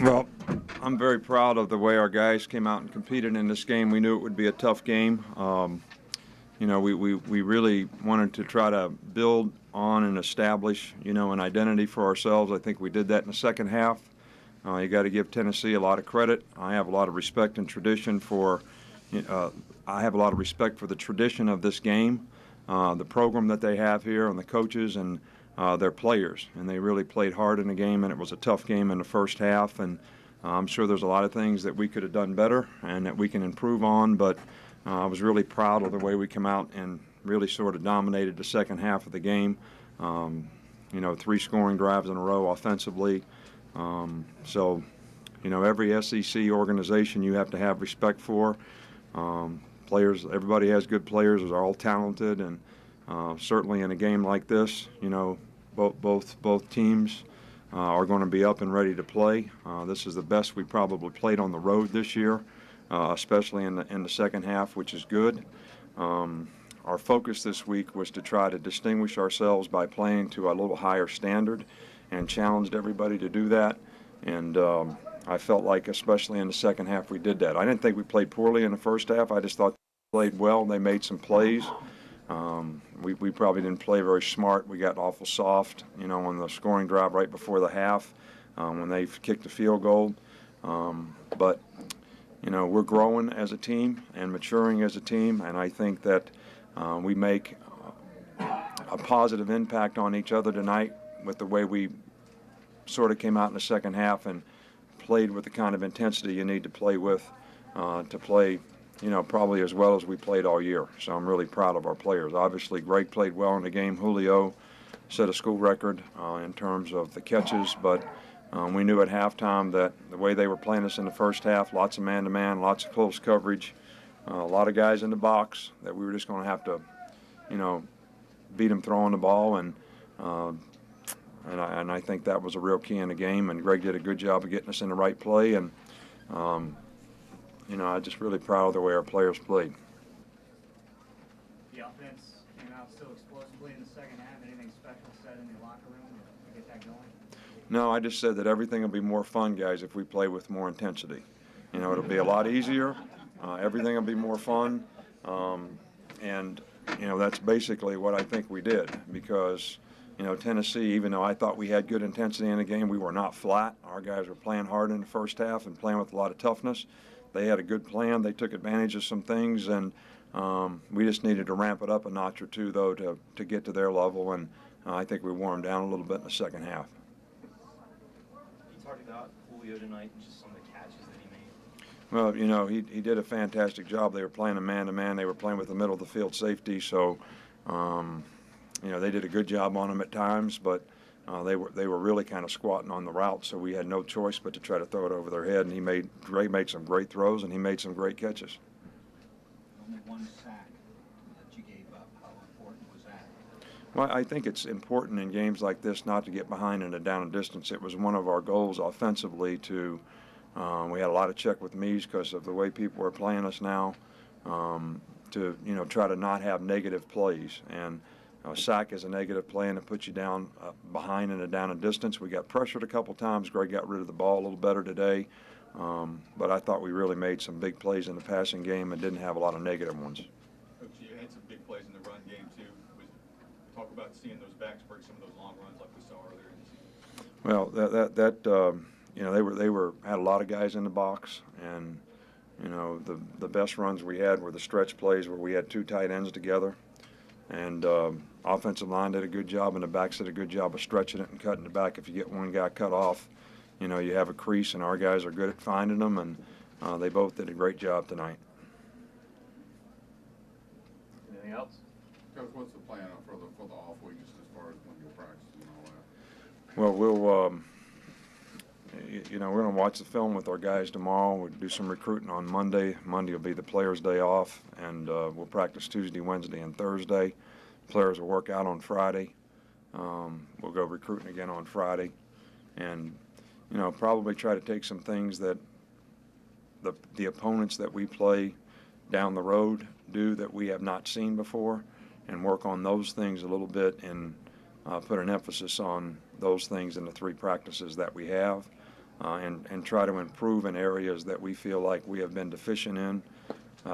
Well, I'm very proud of the way our guys came out and competed in this game. We knew it would be a tough game. We really wanted to try to build on and establish, an identity for ourselves. I think we did that in the second half. You got to give Tennessee a lot of credit. I have a lot of respect and tradition for. I have a lot of respect for the tradition of this game, the program that they have here, and the coaches and their players. And they really played hard in the game, and it was a tough game in the first half. And I'm sure there's a lot of things that we could have done better and that we can improve on. But I was really proud of the way we come out and really sort of dominated the second half of the game. 3 scoring drives in a row offensively. Every SEC organization you have to have respect for. Players, everybody has good players. They're all talented, and certainly in a game like this, both teams are going to be up and ready to play. This is the best we probably played on the road this year, especially in the second half, which is good. Our focus this week was to try to distinguish ourselves by playing to a little higher standard, and challenged everybody to do that. And I felt like, especially in the second half, we did that. I didn't think we played poorly in the first half. I just thought they played well. They made some plays. We probably didn't play very smart. We got awful soft, on the scoring drive right before the half when they kicked the field goal. But we're growing as a team and maturing as a team, and I think that we make a positive impact on each other tonight with the way we sort of came out in the second half and played with the kind of intensity you need to play with to play, probably as well as we played all year. So I'm really proud of our players. Obviously, Greg played well in the game. Julio set a school record in terms of the catches, but we knew at halftime that the way they were playing us in the first half, lots of man-to-man, lots of close coverage, a lot of guys in the box, that we were just going to have to, beat them throwing the ball, and I think that was a real key in the game, and Greg did a good job of getting us in the right play, and I'm just really proud of the way our players played. The offense came out so explosively in the second half. Anything special said in the locker room to get that going? No, I just said that everything will be more fun, guys, if we play with more intensity. It'll be a lot easier. Everything will be more fun, and that's basically what I think we did, because Tennessee, even though I thought we had good intensity in the game, we were not flat. Our guys were playing hard in the first half and playing with a lot of toughness. They had a good plan. They took advantage of some things, and we just needed to ramp it up a notch or two, though, to get to their level, and I think we wore them down a little bit in the second half. You talked about Julio tonight and just some of the catches that he made. Well, he did a fantastic job. They were playing a man-to-man. They were playing with the middle of the field safety, so they did a good job on him at times, but they were really kind of squatting on the route, so we had no choice but to try to throw it over their head. And Ray made some great throws, and he made some great catches. Only one sack that you gave up. How important was that? Well, I think it's important in games like this not to get behind in a down and distance. It was one of our goals offensively to. We had a lot of check with me's because of the way people are playing us now. To try to not have negative plays, and a sack is a negative play, and it puts you down behind in a down and distance. We got pressured a couple times. Greg got rid of the ball a little better today, but I thought we really made some big plays in the passing game and didn't have a lot of negative ones. Coach, you had some big plays in the run game too. Talk about seeing those backs break some of those long runs like we saw earlier in the season. Well, they had a lot of guys in the box, and the best runs we had were the stretch plays where we had 2 tight ends together. And offensive line did a good job, and the backs did a good job of stretching it and cutting it back. If you get one guy cut off, you have a crease, and our guys are good at finding them, and they both did a great job tonight. Anything else? Coach, what's the plan for the off weeks as far as when you'll practice and all that? Well, we're going to watch the film with our guys tomorrow. We'll do some recruiting on Monday. Monday will be the players' day off, and we'll practice Tuesday, Wednesday, and Thursday. Players will work out on Friday. We'll go recruiting again on Friday, and probably try to take some things that the opponents that we play down the road do that we have not seen before, and work on those things a little bit, and put an emphasis on those things in the 3 practices that we have. and try to improve in areas that we feel like we have been deficient in,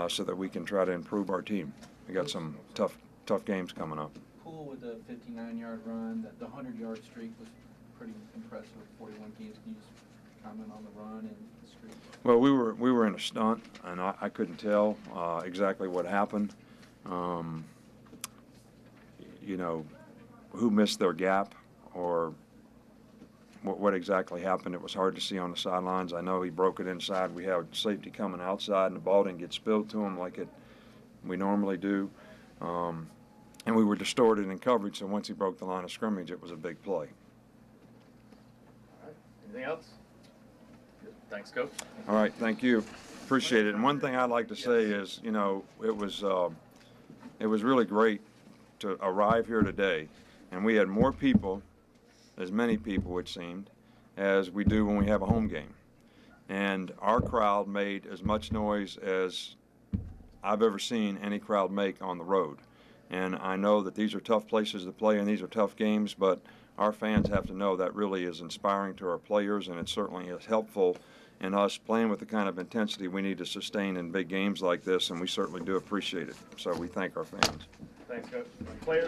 so that we can try to improve our team. We got some tough games coming up. Cool with the 59-yard run, the 100-yard streak was pretty impressive, 41 games. Can you just comment on the run and the streak? Well, we were in a stunt, and I couldn't tell exactly what happened. You know, who missed their gap or what exactly happened. It was hard to see on the sidelines. I know he broke it inside. We had safety coming outside, and the ball didn't get spilled to him like we normally do. And we were distorted in coverage, so once he broke the line of scrimmage, it was a big play. All right. Anything else? Good. Thanks, Coach. All right, thank you. Appreciate it. And one thing I'd like to say is, you know, it was really great to arrive here today, and we had more people, as many people it seemed, as we do when we have a home game. And our crowd made as much noise as I've ever seen any crowd make on the road. And I know that these are tough places to play and these are tough games, but our fans have to know that really is inspiring to our players, and it certainly is helpful in us playing with the kind of intensity we need to sustain in big games like this, and we certainly do appreciate it. So we thank our fans. Thanks, Coach. Players.